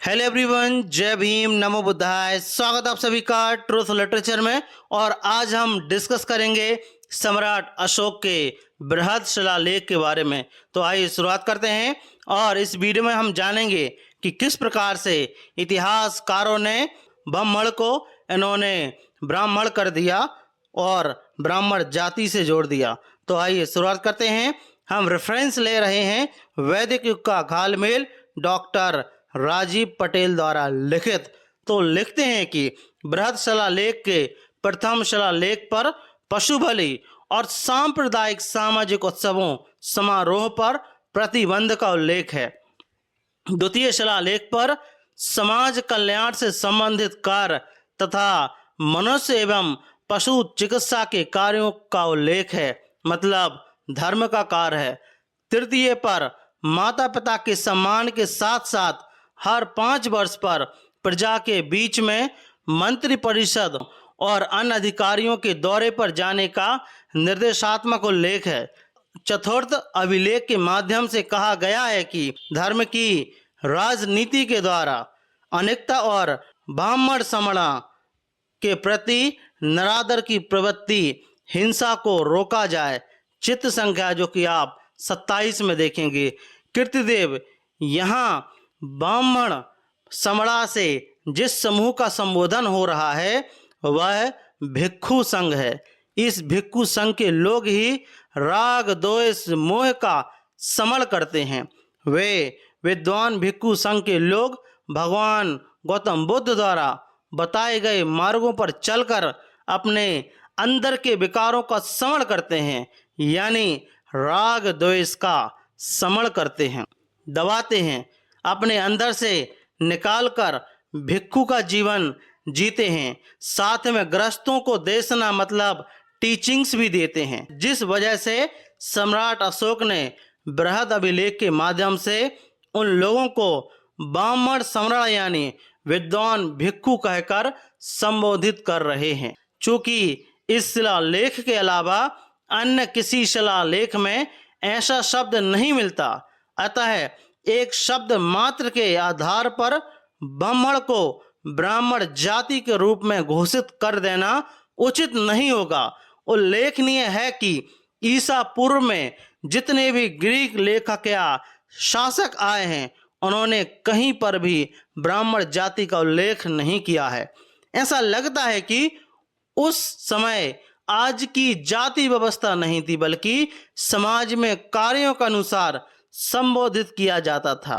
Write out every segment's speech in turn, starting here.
Hello everyone, जय भीम, नमो बुद्धाय। स्वागत आप सभी का ट्रूथ लिटरेचर में। और आज हम डिस्कस करेंगे सम्राट अशोक के बृहद शिलालेख के बारे में। तो आइए शुरुआत करते हैं। और इस वीडियो में हम जानेंगे कि किस प्रकार से इतिहासकारों ने ब्राह्मण को इन्होंने ब्राह्मण कर दिया और ब्राह्मण जाति से जोड़ दिया। तो आइए शुरुआत करते हैं। हम रेफरेंस ले रहे हैं वैदिक युग का घालमेल डॉक्टर राजीव पटेल द्वारा लिखित। तो लिखते हैं कि बृहद शिलालेख के प्रथम शिलालेख पर पशु बलि और सांप्रदायिक सामाजिक उत्सवों समारोह पर प्रतिबंध का उल्लेख है। द्वितीय शिलालेख पर समाज कल्याण से संबंधित कार्य तथा मनुष्य एवं पशु चिकित्सा के कार्यों का उल्लेख है, मतलब धर्म का कार्य है। तृतीय पर माता पिता के सम्मान के साथ साथ हर 5 वर्ष पर प्रजा के बीच में मंत्री परिषद और अन्य अधिकारियों के दौरे पर जाने का निर्देशात्मक उल्लेख है। चतुर्थ अभिलेख के माध्यम से कहा गया है कि धर्म की राजनीति के द्वारा अनेकता और ब्राह्मण समणा के प्रति नरादर की प्रवृत्ति हिंसा को रोका जाए। चित्त संख्या जो कि आप 27 में देखेंगे। कीर्तिदेव यहाँ ब्राह्मण समणा से जिस समूह का संबोधन हो रहा है वह भिक्षु संघ है। इस भिक्षु संघ के लोग ही राग द्वेष मोह का समण करते हैं। वे विद्वान भिक्षु संघ के लोग भगवान गौतम बुद्ध द्वारा बताए गए मार्गों पर चलकर अपने अंदर के विकारों का समण करते हैं, यानी राग द्वेष का समण करते हैं, दबाते हैं, अपने अंदर से निकालकर भिक्षु का जीवन जीते हैं। साथ में ग्रस्तों को देशना मतलब टीचिंग्स भी देते हैं। जिस वजह से सम्राट अशोक ने बृहद अभिलेख के माध्यम से उन लोगों को ब्राह्मण समण यानी विद्वान भिक्षु कहकर संबोधित कर रहे हैं। चूंकि इस शिलालेख के अलावा अन्य किसी शिलालेख में ऐसा शब्द नहीं मिलता, अतः एक शब्द मात्र के आधार पर ब्राह्मण को ब्राह्मण जाति के रूप में घोषित कर देना उचित नहीं होगा। उल्लेखनीय है कि ईसा पूर्व में जितने भी ग्रीक लेखक या शासक आए हैं उन्होंने कहीं पर भी ब्राह्मण जाति का उल्लेख नहीं किया है। ऐसा लगता है कि उस समय आज की जाति व्यवस्था नहीं थी, बल्कि समाज में कार्यों के अनुसार संबोधित किया जाता था।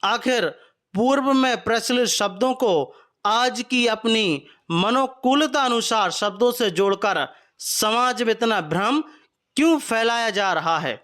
आखिर पूर्व में प्रचलित शब्दों को आज की अपनी मनोकूलता अनुसार शब्दों से जोड़कर समाज में इतना भ्रम क्यों फैलाया जा रहा है?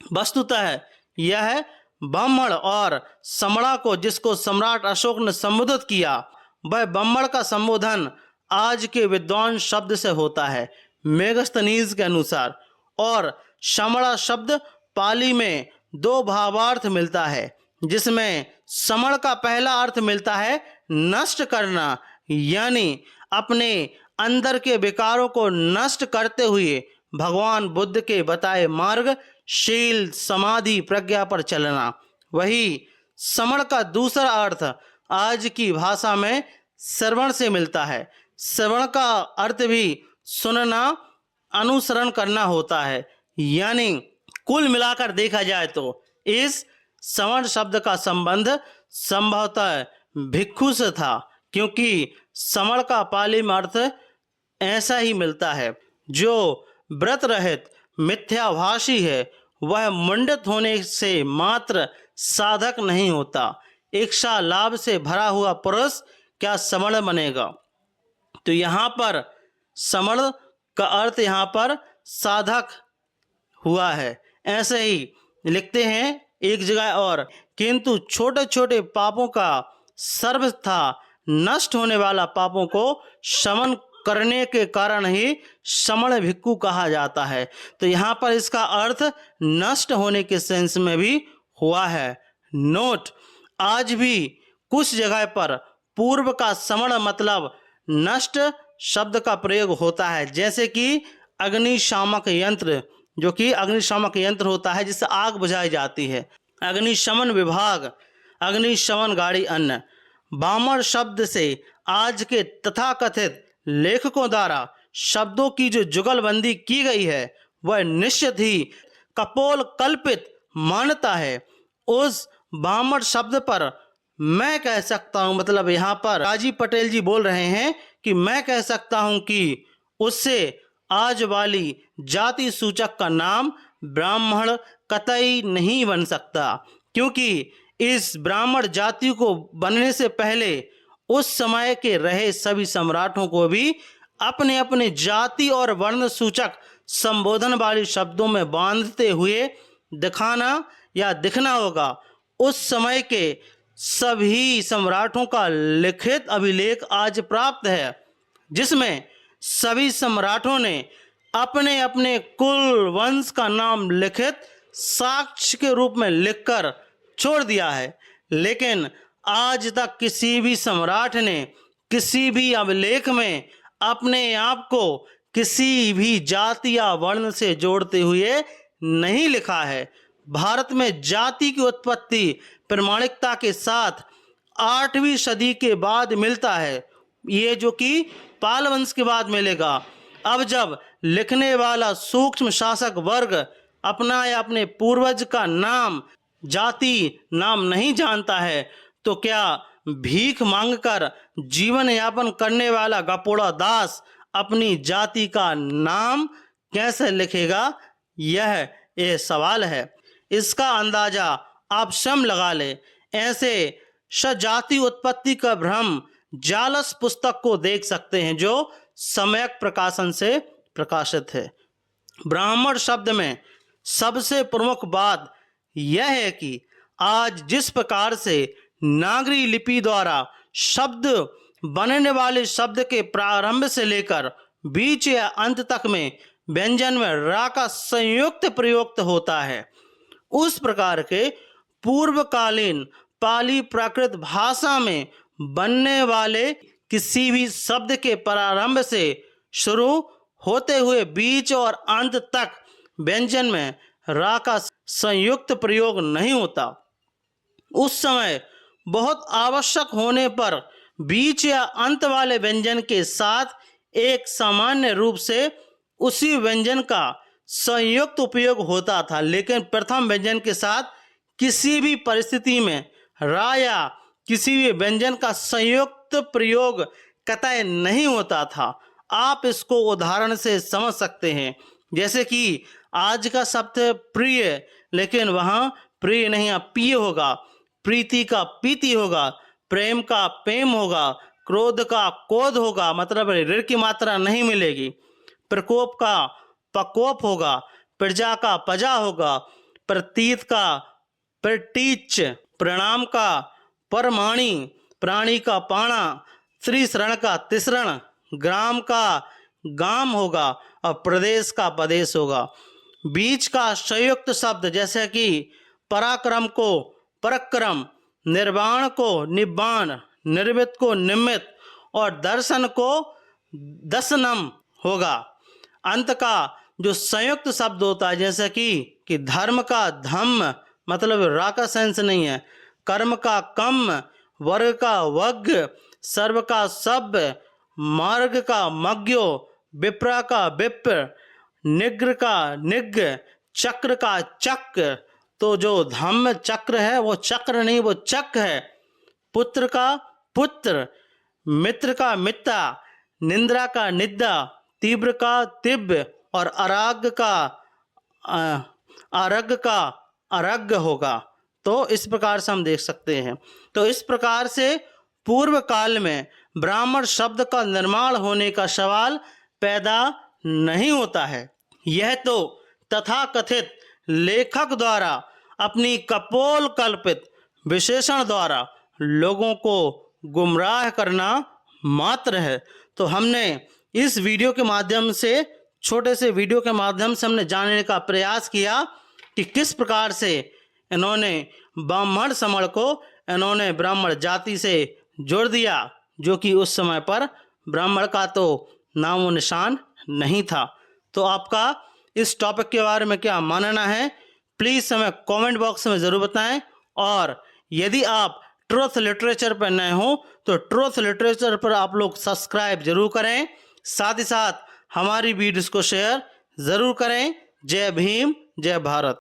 वस्तुतः यह ब्राह्मण और समणा को जिसको सम्राट अशोक ने संबोधित किया, वह ब्राह्मण का संबोधन आज के विद्वान शब्द से होता है मेगस्थनीज के अनुसार। और समणा शब्द पाली में 2 भावार्थ मिलता है, जिसमें समण का पहला अर्थ मिलता है नष्ट करना, यानी अपने अंदर के विकारों को नष्ट करते हुए भगवान बुद्ध के बताए मार्ग शील समाधि प्रज्ञा पर चलना। वही समण का दूसरा अर्थ आज की भाषा में श्रवण से मिलता है। श्रवण का अर्थ भी सुनना अनुसरण करना होता है, यानी कुल मिलाकर देखा जाए तो इस श्रवण शब्द का संबंध संभवतः भिक्षु से था, क्योंकि श्रवण का पाली में अर्थ ऐसा ही मिलता है। जो व्रत रहित मिथ्याभाषी है वह मुंडित होने से मात्र साधक नहीं होता। इच्छा लाभ से भरा हुआ पुरुष क्या समण बनेगा? तो यहाँ पर समण का अर्थ यहाँ पर साधक हुआ है। ऐसे ही लिखते हैं एक जगह और, किंतु छोटे छोटे पापों का सर्वथा नष्ट होने वाला पापों को शमन करने के कारण ही समण भिक्षु कहा जाता है। तो यहाँ पर इसका अर्थ नष्ट होने के सेंस में भी हुआ है। नोट, आज भी कुछ जगह पर पूर्व का समण मतलब नष्ट शब्द का प्रयोग होता है, जैसे कि अग्निशामक यंत्र, जो कि अग्निशामक यंत्र होता है जिससे आग बुझाई जाती है। अग्निशमन विभाग अग्नि शमन गाड़ी अन्न। बामण शब्द से आज के तथाकथित लेखकों द्वारा शब्दों की जो जुगलबंदी की गई है वह निश्चित ही कपोल कल्पित मान्यता है। उस बामण शब्द पर मैं कह सकता हूं, मतलब यहाँ पर राजीव पटेल जी बोल रहे हैं कि मैं कह सकता हूं कि उससे आज वाली जाति सूचक का नाम ब्राह्मण कतई नहीं बन सकता, क्योंकि इस ब्राह्मण जाति को बनने से पहले उस समय के रहे सभी सम्राटों को भी अपने अपने जाति और वर्ण सूचक संबोधन वाली शब्दों में बांधते हुए दिखाना या दिखना होगा। उस समय के सभी सम्राटों का लिखित अभिलेख आज प्राप्त है, जिसमें सभी सम्राटों ने अपने अपने कुल वंश का नाम लिखित साक्ष्य के रूप में लिखकर छोड़ दिया है। लेकिन आज तक किसी भी सम्राट ने किसी भी अभिलेख में अपने आप को किसी भी जाति या वर्ण से जोड़ते हुए नहीं लिखा है। भारत में जाति की उत्पत्ति प्रमाणिकता के साथ 8वीं सदी के बाद मिलता है, ये जो कि पाल वंश के बाद मिलेगा। अब जब लिखने वाला सूक्ष्म शासक वर्ग अपना या अपने पूर्वज का नाम जाति नाम नहीं जानता है, तो क्या भीख मांगकर जीवन यापन करने वाला गपोड़ा दास अपनी जाति का नाम कैसे लिखेगा? यह सवाल है। इसका अंदाजा आप स्वयं लगा ले। ऐसे सजाति उत्पत्ति का भ्रम जालस पुस्तक को देख सकते हैं जो सम्यक प्रकाशन से प्रकाशित है। ब्राह्मण शब्द में सबसे प्रमुख बात यह है कि आज जिस प्रकार से नागरी लिपि द्वारा शब्द बनने वाले शब्द के प्रारंभ से लेकर बीच या अंत तक में व्यंजन में रा का संयुक्त प्रयोग होता है, उस प्रकार के पूर्वकालीन पाली प्राकृत भाषा में बनने वाले किसी भी शब्द के प्रारंभ से शुरू होते हुए बीच और अंत तक व्यंजन में रा का संयुक्त प्रयोग नहीं होता। उस समय बहुत आवश्यक होने पर बीच या अंत वाले व्यंजन के साथ एक सामान्य रूप से उसी व्यंजन का संयुक्त उपयोग होता था, लेकिन प्रथम व्यंजन के साथ किसी भी परिस्थिति में रा या किसी भी व्यंजन का संयुक्त प्रयोग कतई नहीं होता था। आप इसको उदाहरण से समझ सकते हैं, जैसे कि आज का शब्द प्रिय, लेकिन वहाँ प्रिय नहीं प्रिय होगा, प्रीति का पीति होगा, प्रेम का प्रेम होगा, क्रोध का क्रोध होगा, मतलब ऋ की मात्रा नहीं मिलेगी, प्रकोप का प्रकोप होगा, प्रजा का प्रजा होगा, प्रतीत का प्रतीच, प्रणाम का परमाणी, प्राणी का पाणा, त्रिशरण का तिसरण, ग्राम का गाम होगा और प्रदेश का प्रदेश होगा। बीच का संयुक्त शब्द जैसे कि पराक्रम को पराक्रम, निर्वाण को निब्बाण, निर्मित को निमित और दर्शन को दर्शनम होगा। अंत का जो संयुक्त शब्द होता है जैसे कि धर्म का धम्म, मतलब रा का सेंस नहीं है, कर्म का कम, वर्ग का वग, सर्व का सब, मार्ग का मज्ञो, विप्रा का विप्र, निग्र का निग्र, चक्र का चक्र। तो जो धम्म चक्र है वो चक्र नहीं, वो चक है। पुत्र का पुत्र, मित्र का मित्ता, निंद्रा का निद्दा, तीव्र का तिब्र और अराग का अरग होगा। तो इस प्रकार से हम देख सकते हैं। तो इस प्रकार से पूर्व काल में ब्राह्मण शब्द का निर्माण होने का सवाल पैदा नहीं होता है। यह तो तथाकथित लेखक द्वारा अपनी कपोल कल्पित विशेषण द्वारा लोगों को गुमराह करना मात्र है। तो हमने इस वीडियो के माध्यम से, छोटे से वीडियो के माध्यम से हमने जानने का प्रयास किया कि किस प्रकार से इन्होंने ब्राह्मण समण को इन्होंने ब्राह्मण जाति से जोड़ दिया, जो कि उस समय पर ब्राह्मण का तो नामो निशान नहीं था। तो आपका इस टॉपिक के बारे में क्या मानना है, प्लीज़ हमें कमेंट बॉक्स में ज़रूर बताएं। और यदि आप ट्रुथ लिटरेचर पर नए हो तो ट्रुथ लिटरेचर पर आप लोग सब्सक्राइब जरूर करें, साथ ही साथ हमारी वीडियोस को शेयर जरूर करें। जय भीम, जय भारत।